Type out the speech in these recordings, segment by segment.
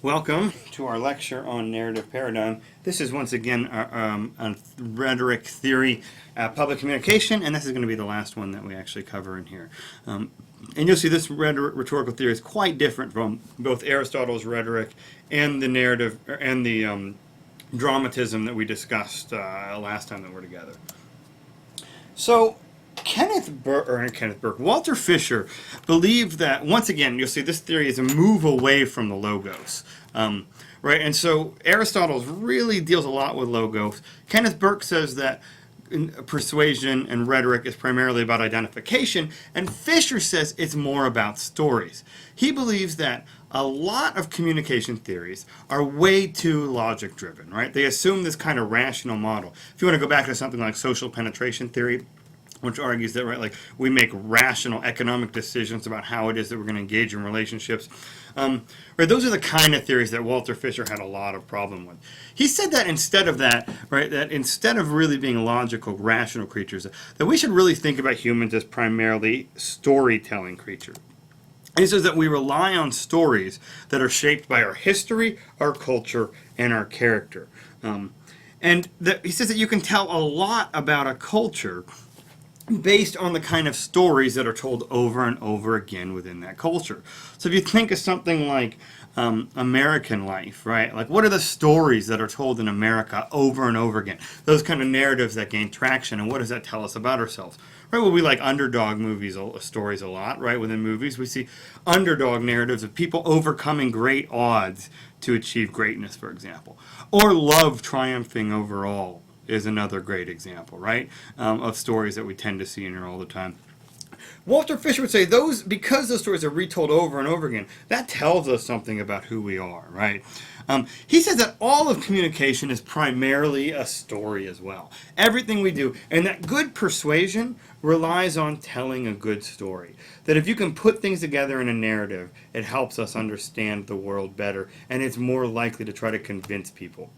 Welcome to our lecture on narrative paradigm. This is once again a rhetoric theory, public communication, and this is going to be the last one that we actually cover in here. And you'll see this rhetorical theory is quite different from both Aristotle's rhetoric and the narrative and the dramatism that we discussed last time that we're together. So Walter Fisher believed that, once again, you'll see this theory is a move away from the logos. Right? And so Aristotle really deals a lot with logos. Kenneth Burke says that persuasion and rhetoric is primarily about identification, and Fisher says it's more about stories. He believes that a lot of communication theories are way too logic driven, right? They assume this kind of rational model. If you want to go back to something like social penetration theory, which argues that, right, like, we make rational economic decisions about how it is that we're going to engage in relationships. Right, those are the kind of theories that Walter Fisher had a lot of problem with. He said that instead of that, right, that instead of really being logical, rational creatures, that we should really think about humans as primarily storytelling creatures. And he says that we rely on stories that are shaped by our history, our culture, and our character. He says that you can tell a lot about a culture based on the kind of stories that are told over and over again within that culture. So if you think of something like American life, right? Like, what are the stories that are told in America over and over again? Those kind of narratives that gain traction, and what does that tell us about ourselves? Right? Well, we like underdog stories a lot, right? Within movies, we see underdog narratives of people overcoming great odds to achieve greatness, for example. Or love triumphing over all is another great example, right, of stories that we tend to see in here all the time. Walter Fisher would say because those stories are retold over and over again, that tells us something about who we are, right? He says that all of communication is primarily a story as well. Everything we do, and that good persuasion relies on telling a good story. That if you can put things together in a narrative, it helps us understand the world better, and it's more likely to try to convince people.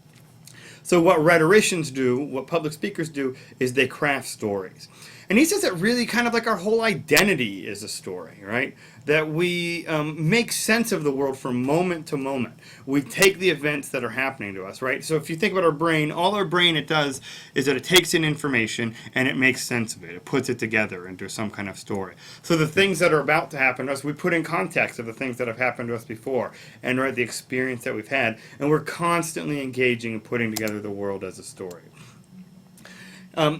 So what rhetoricians do, what public speakers do, is they craft stories. And he says that really kind of like our whole identity is a story, right? That we make sense of the world from moment to moment. We take the events that are happening to us, right? So if you think about our brain, all our brain it does is that it takes in information and it makes sense of it. It puts it together into some kind of story. So the things that are about to happen to us, we put in context of the things that have happened to us before and, right, the experience that we've had. And we're constantly engaging and putting together the world as a story.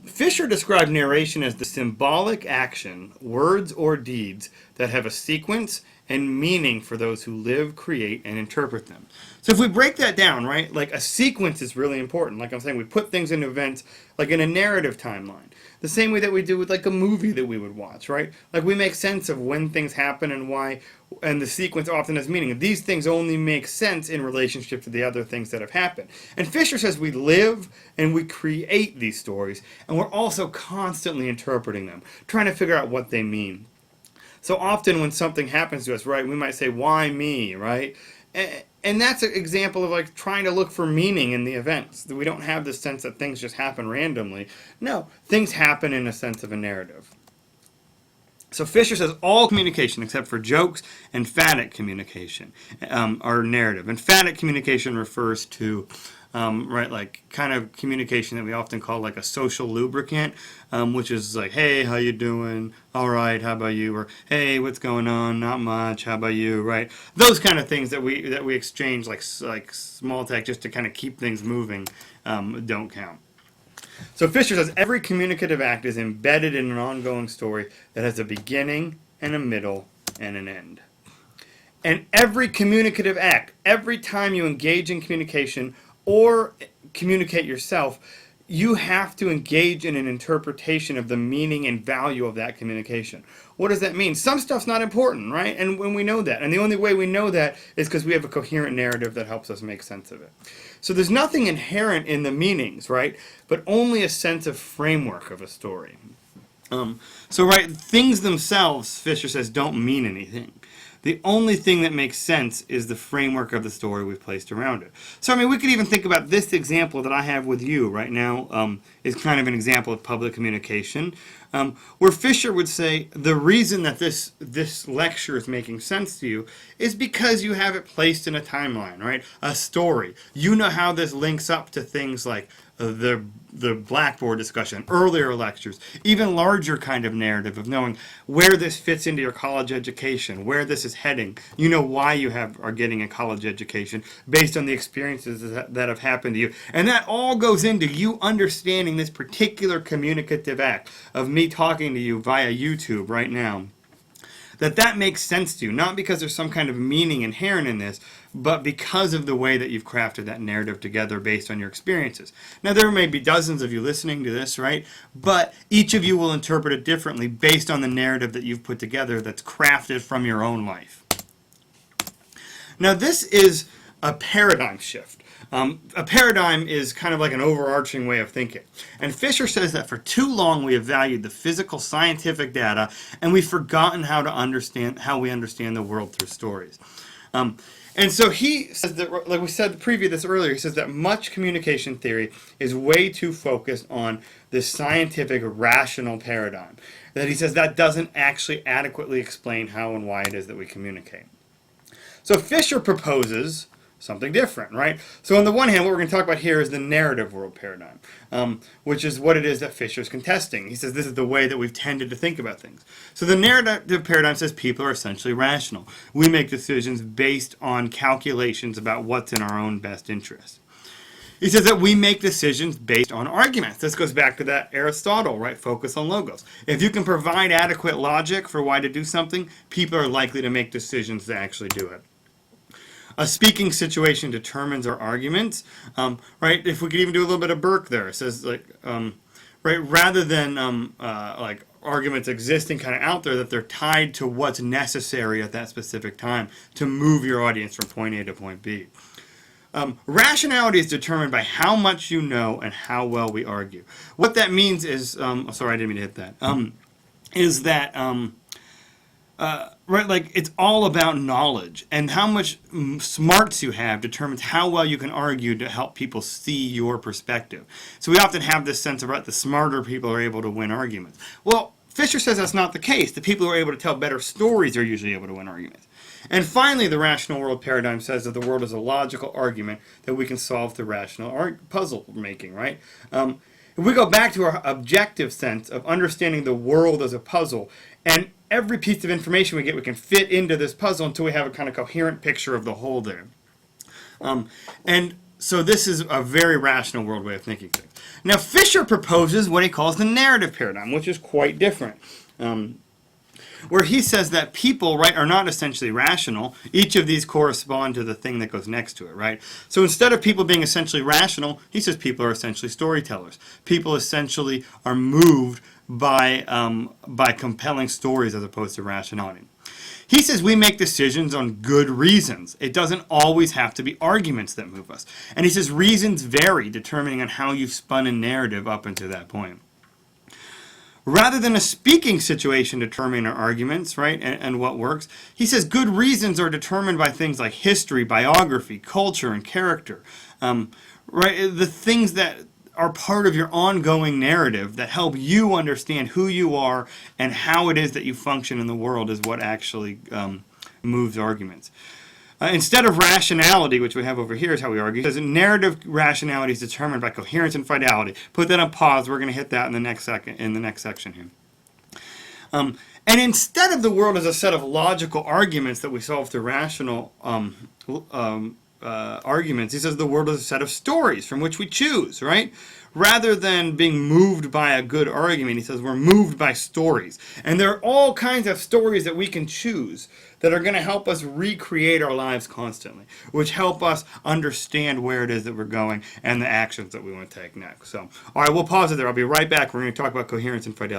Fisher described narration as the symbolic action, words or deeds, that have a sequence and meaning for those who live, create, and interpret them. So if we break that down, right, like a sequence is really important. Like I'm saying, we put things in events, like in a narrative timeline. The same way that we do with like a movie that we would watch, right? Like we make sense of when things happen and why, and the sequence often has meaning. These things only make sense in relationship to the other things that have happened. And Fisher says we live and we create these stories, and we're also constantly interpreting them, trying to figure out what they mean. So often when something happens to us, right, we might say, why me, right? And that's an example of like trying to look for meaning in the events. We don't have this sense that things just happen randomly. No, things happen in a sense of a narrative. So Fisher says all communication except for jokes and emphatic communication are narrative. Emphatic communication refers to right, like kind of communication that we often call like a social lubricant, which is like, hey, how you doing? All right, how about you? Or hey, what's going on? Not much. How about you? Right? Those kind of things that we exchange like small talk just to kind of keep things moving don't count. So Fisher says every communicative act is embedded in an ongoing story that has a beginning and a middle and an end. And every communicative act, every time you engage in communication or communicate yourself, you have to engage in an interpretation of the meaning and value of that communication. What does that mean? Some stuff's not important, right? And when we know that. And the only way we know that is because we have a coherent narrative that helps us make sense of it. So there's nothing inherent in the meanings, right? But only a sense of framework of a story. Right, things themselves, Fisher says, don't mean anything. The only thing that makes sense is the framework of the story we've placed around it. So, I mean, we could even think about this example that I have with you right now is kind of an example of public communication. Where Fisher would say the reason that this lecture is making sense to you is because you have it placed in a timeline, right? A story. You know how this links up to things like the Blackboard discussion, earlier lectures, even larger kind of narrative of knowing where this fits into your college education, where this is heading. You know why you are getting a college education based on the experiences that have happened to you. And that all goes into you understanding this particular communicative act of me talking to you via YouTube right now. That makes sense to you, not because there's some kind of meaning inherent in this, but because of the way that you've crafted that narrative together based on your experiences. Now, there may be dozens of you listening to this, right? But each of you will interpret it differently based on the narrative that you've put together that's crafted from your own life. Now, this is a paradigm shift. A paradigm is kind of like an overarching way of thinking. And Fisher says that for too long we have valued the physical scientific data and we've forgotten how we understand the world through stories. And so he says that, like we said earlier, he says that much communication theory is way too focused on this scientific rational paradigm. That he says that doesn't actually adequately explain how and why it is that we communicate. So Fisher proposes something different, right? So on the one hand, what we're going to talk about here is the narrative world paradigm, which is what it is that Fisher's contesting. He says this is the way that we've tended to think about things. So the narrative paradigm says people are essentially rational. We make decisions based on calculations about what's in our own best interest. He says that we make decisions based on arguments. This goes back to that Aristotle, right? Focus on logos. If you can provide adequate logic for why to do something, people are likely to make decisions to actually do it. A speaking situation determines our arguments, right? If we could even do a little bit of Burke there, it says like, right, rather than like arguments existing kind of out there, that they're tied to what's necessary at that specific time to move your audience from point A to point B. Rationality is determined by how much you know and how well we argue. What that means is, sorry, I didn't mean to hit that. Is that right, like it's all about knowledge, and how much smarts you have determines how well you can argue to help people see your perspective. So we often have this sense of, right, the smarter people are able to win arguments. Well, Fisher says that's not the case. The people who are able to tell better stories are usually able to win arguments. And finally, the rational world paradigm says that the world is a logical argument that we can solve through rational puzzle making, right? If we go back to our objective sense of understanding the world as a puzzle, and every piece of information we get, we can fit into this puzzle until we have a kind of coherent picture of the whole there. And so this is a very rational world way of thinking things. Now, Fisher proposes what he calls the narrative paradigm, which is quite different. Where he says that people, right, are not essentially rational. Each of these correspond to the thing that goes next to it, right? So instead of people being essentially rational, he says people are essentially storytellers. People essentially are moved by compelling stories as opposed to rationality. He says we make decisions on good reasons. It doesn't always have to be arguments that move us. And he says reasons vary depending on how you've spun a narrative up until that point. Rather than a speaking situation determining our arguments, right, and what works, he says good reasons are determined by things like history, biography, culture, and character. Right, the things that are part of your ongoing narrative that help you understand who you are and how it is that you function in the world is what actually moves arguments. Instead of rationality, which we have over here is how we argue, because narrative rationality is determined by coherence and fidelity. Put that on pause. We're going to hit that in the next section here. And instead of the world as a set of logical arguments that we solve through rational arguments, he says the world is a set of stories from which we choose, right? Rather than being moved by a good argument, he says we're moved by stories. And there are all kinds of stories that we can choose that are going to help us recreate our lives constantly, which help us understand where it is that we're going and the actions that we want to take next. So, all right, we'll pause it there. I'll be right back. We're going to talk about coherence and fidelity.